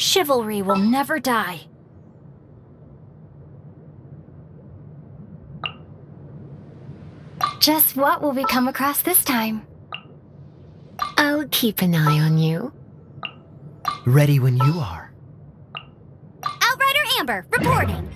Chivalry will never die. Just what will we come across this time? I'll keep an eye on you. Ready when you are. Outrider Amber, reporting.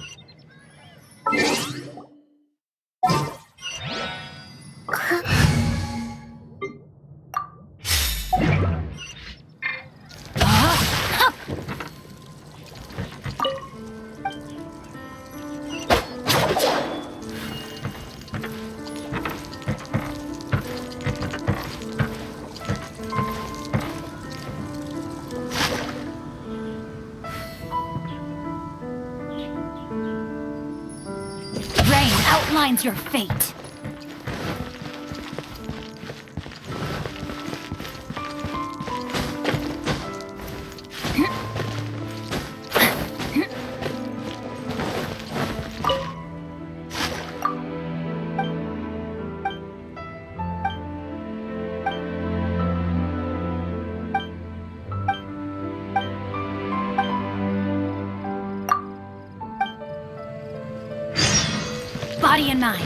Rain outlines your fate. Body and mind.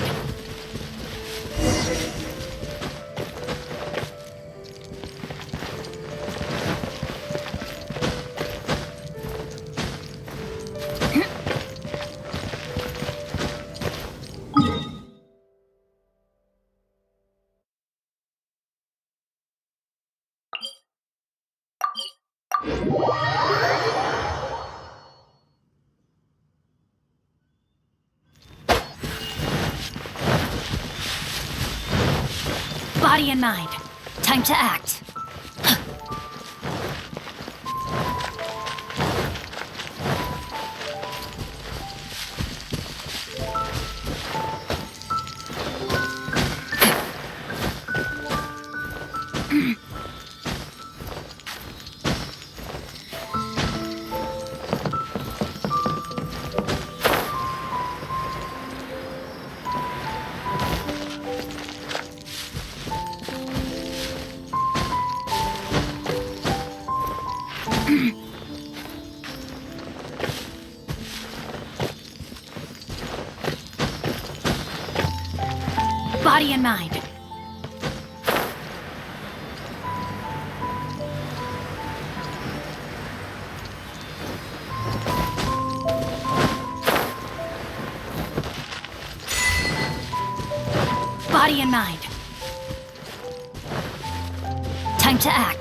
Body and mind. Time to act. Body and mind. Body and mind. Time to act.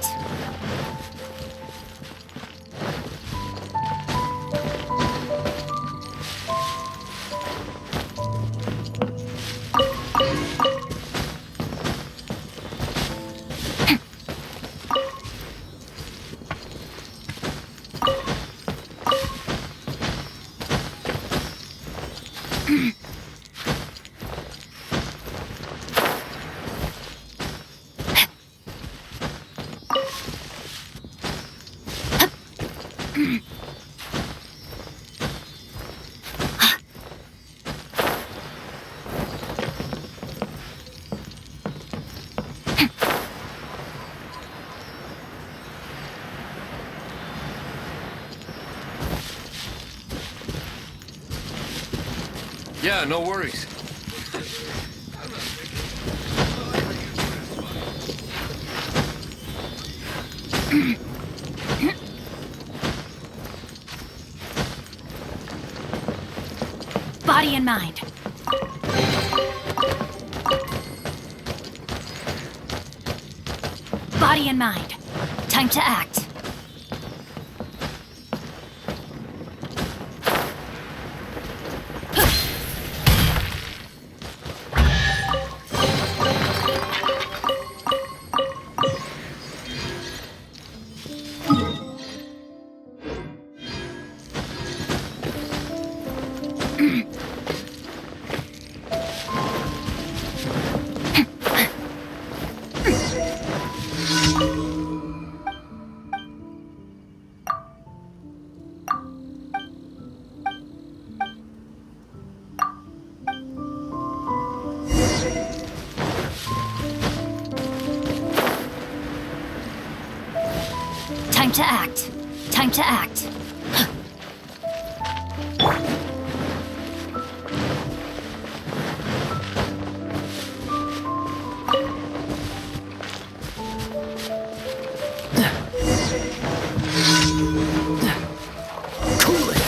Yeah, no worries. Body and mind. Body and mind. Time to act. Time to act. Time to act. Cool it.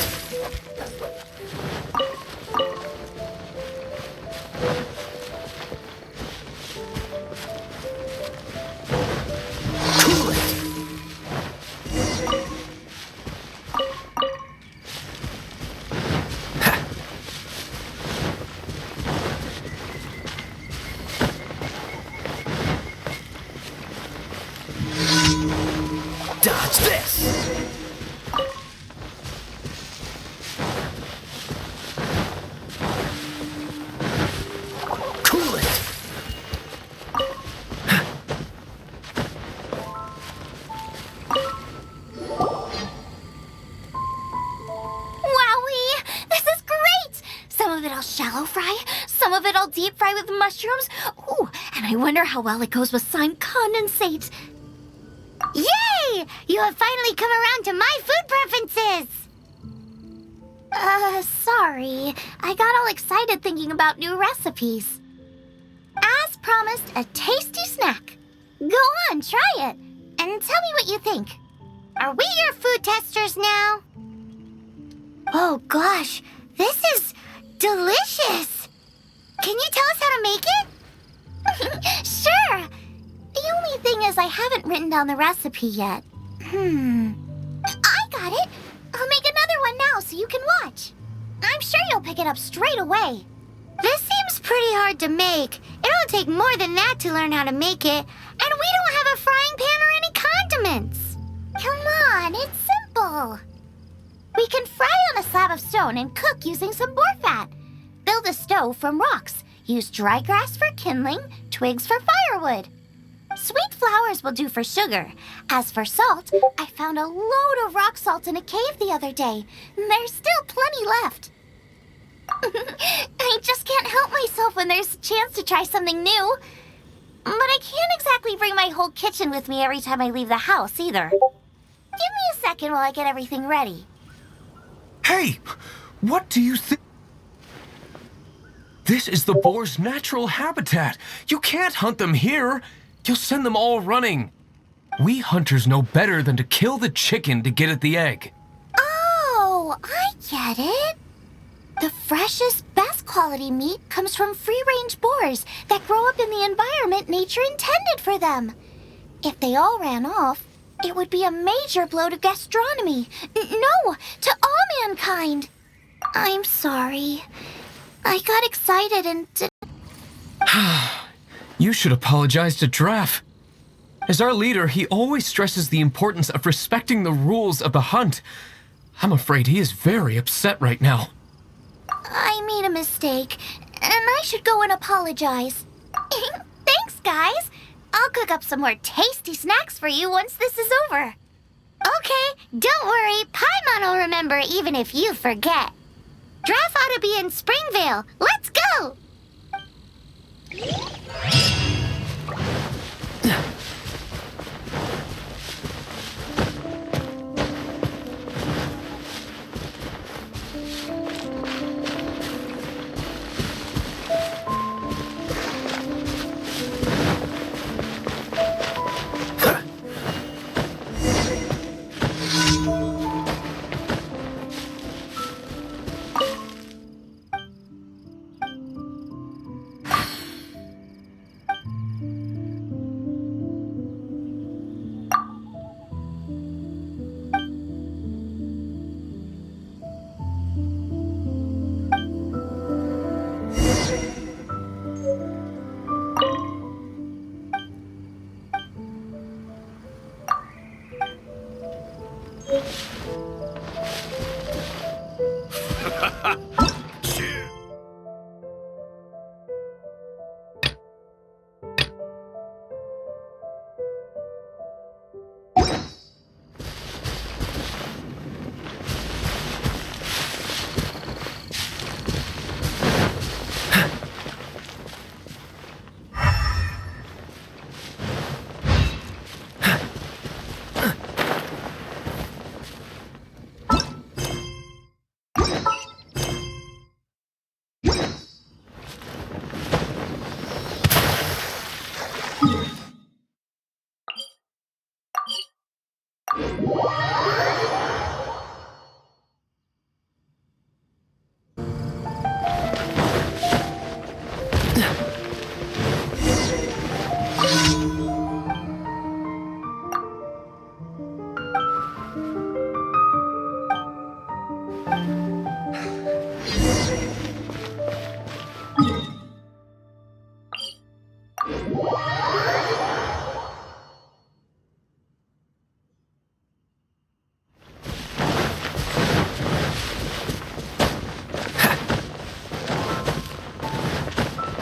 Cool it. Dodge this! Cool it! Wowee! This is great! Some of it I'll shallow fry, some of it I'll deep fry with mushrooms. Ooh, and I wonder how well it goes with slime condensate. Yay! You have finally come around to my food preferences! Sorry. I got all excited thinking about new recipes. As promised, a tasty snack. Go on, try it, and tell me what you think. Are we your food testers now? Oh gosh, this is delicious! Can you tell us how to make it? Sure! The only thing is I haven't written down the recipe yet. I got it! I'll make another one now so you can watch. I'm sure you'll pick it up straight away. This seems pretty hard to make. It'll take more than that to learn how to make it. And we don't have a frying pan or any condiments. Come on, it's simple. We can fry on a slab of stone and cook using some boar fat. Build a stove from rocks. Use dry grass for kindling, twigs for firewood. Sweet flowers will do for sugar. As for salt, I found a load of rock salt in a cave the other day. There's still plenty left. I just can't help myself when there's a chance to try something new. But I can't exactly bring my whole kitchen with me every time I leave the house either. Give me a second while I get everything ready. Hey, what do you think? This is the boar's natural habitat. You can't hunt them here. You'll send them all running. We hunters know better than to kill the chicken to get at the egg. Oh, I get it. The freshest, best quality meat comes from free-range boars that grow up in the environment nature intended for them. If they all ran off, it would be a major blow to gastronomy. No, to all mankind. I'm sorry. I got excited and You should apologize to Draff. As our leader, he always stresses the importance of respecting the rules of the hunt. I'm afraid he is very upset right now. I made a mistake, and I should go and apologize. Thanks, guys. I'll cook up some more tasty snacks for you once this is over. Okay, don't worry. Paimon will remember even if you forget. Draff ought to be in Springvale. Let's go!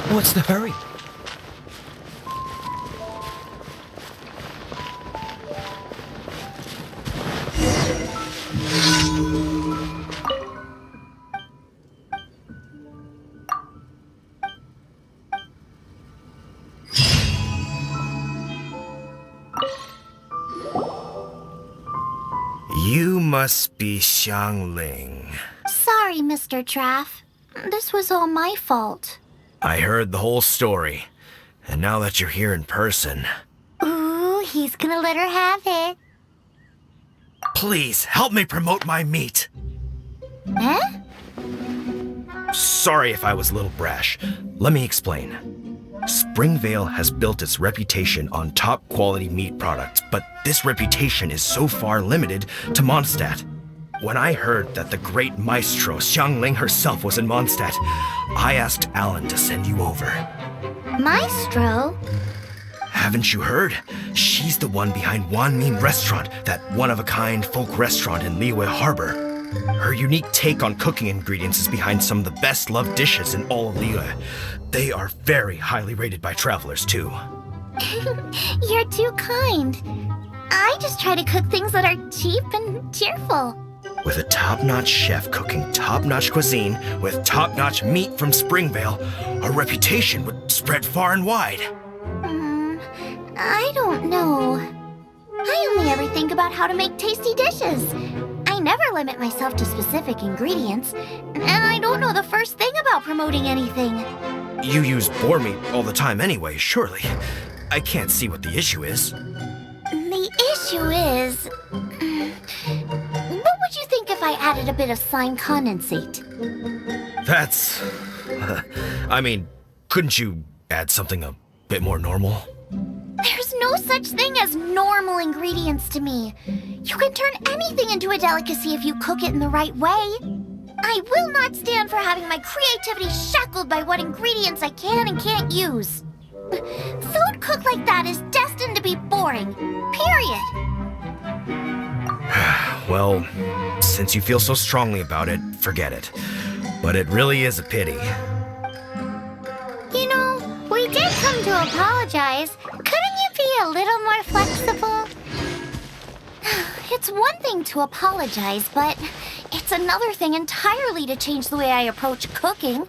What's the hurry? You must be Xiangling. Sorry, Mr. Traff. This was all my fault. I heard the whole story, and now that you're here in person, Ooh, he's gonna let her have it. please help me promote my meat. Huh? Sorry if I was a little brash. Let me explain. Springvale has built its reputation on top quality meat products, but this reputation is so far limited to Mondstadt. When I heard that the great maestro Xiangling herself was in Mondstadt, I asked Alan to send you over. Maestro? Haven't you heard? She's the one behind Wanmin Restaurant, that one-of-a-kind folk restaurant in Liyue Harbor. Her unique take on cooking ingredients is behind some of the best-loved dishes in all of Liyue. They are very highly rated by travelers, too. You're too kind. I just try to cook things that are cheap and cheerful. With a top-notch chef cooking top-notch cuisine with top-notch meat from Springvale, our reputation would spread far and wide. I don't know. I only ever think about how to make tasty dishes. I never limit myself to specific ingredients, and I don't know the first thing about promoting anything. You use boar meat all the time anyway, surely. I can't see what the issue is. The issue is... what would you think if I added a bit of slime condensate? That's... I mean, couldn't you add something a bit more normal? There's no such thing as normal ingredients to me. You can turn anything into a delicacy if you cook it in the right way. I will not stand for having my creativity shackled by what ingredients I can and can't use. Food cooked like that is destined to be boring. Period. Well, since you feel so strongly about it, forget it. But it really is a pity. You know, we did come to apologize. Couldn't you be a little more flexible? It's one thing to apologize, but it's another thing entirely to change the way I approach cooking.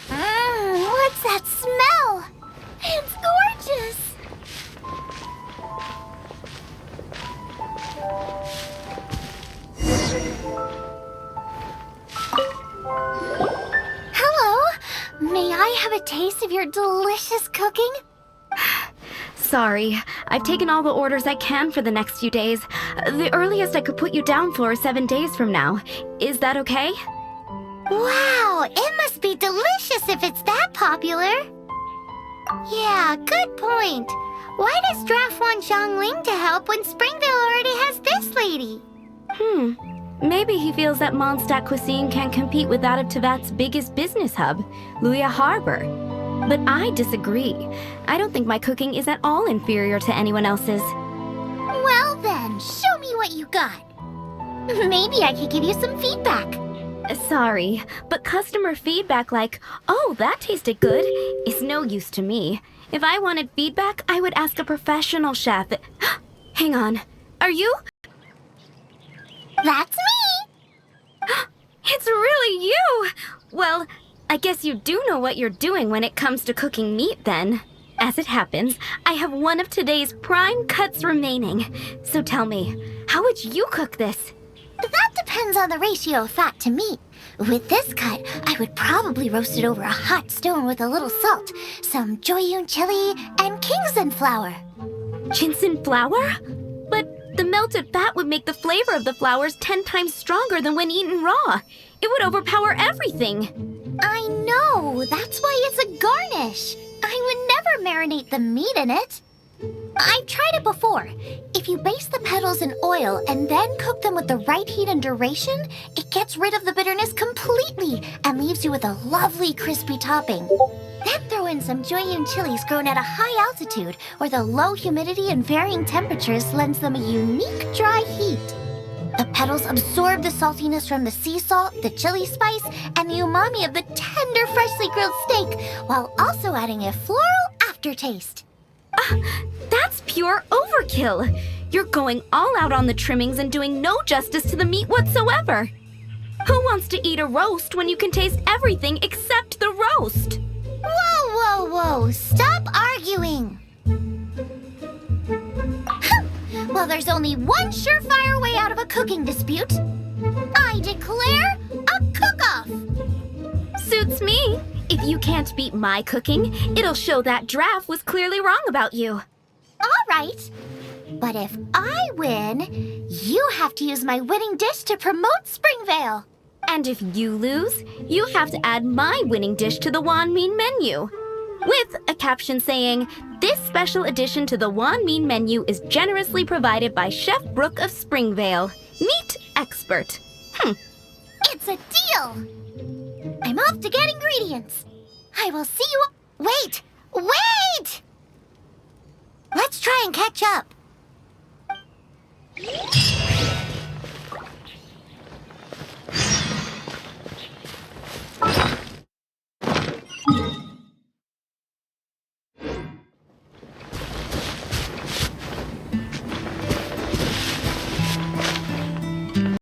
What's that smell? It's gorgeous! Hello? May I have a taste of your delicious cooking? Sorry, I've taken all the orders I can for the next few days. The earliest I could put you down for is 7 days from now. Is that okay? Wow, it must be delicious if it's that popular. Yeah, good point. Why does Draft want Xiangling to help when Springvale already has this lady? Maybe he feels that Mondstadt cuisine can compete with that of Teyvat's biggest business hub, Liyue Harbor. But I disagree. I don't think my cooking is at all inferior to anyone else's. Well then, show me what you got. Maybe I could give you some feedback. Sorry, but customer feedback like, "Oh, that tasted good," is no use to me. If I wanted feedback, I would ask a professional chef. Hang on. Are you? That's me! It's really you! Well, I guess you do know what you're doing when it comes to cooking meat then. As it happens, I have one of today's prime cuts remaining. So tell me, how would you cook this? That depends on the ratio of fat to meat. With this cut, I would probably roast it over a hot stone with a little salt, some Joyun chili, and Kingston flour. Ginseng flour? But the melted fat would make the flavor of the flowers 10 times stronger than when eaten raw. It would overpower everything. I know, that's why it's a garnish. I would never marinate the meat in it. I've tried it before. If you baste the petals in oil and then cook them with the right heat and duration, it gets rid of the bitterness completely and leaves you with a lovely crispy topping. Then throw in some Joyun chilies grown at a high altitude where the low humidity and varying temperatures lends them a unique dry heat. The petals absorb the saltiness from the sea salt, the chili spice, and the umami of the tender, freshly grilled steak, while also adding a floral aftertaste. That's pure overkill. You're going all out on the trimmings and doing no justice to the meat whatsoever. Who wants to eat a roast when you can taste everything except the roast? Whoa, whoa, whoa! Stop arguing! Well, there's only one surefire way out of a cooking dispute. I declare a cook-off! Suits me. If you can't beat my cooking, it'll show that Draff was clearly wrong about you. All right. But if I win, you have to use my winning dish to promote Springvale. And if you lose, you have to add my winning dish to the Wanmin menu. With a caption saying, "This special addition to the Wanmin menu is generously provided by Chef Brooke of Springvale, meat expert." It's a deal! I'm off to get ingredients. I will see you... Wait! Wait! Let's try and catch up.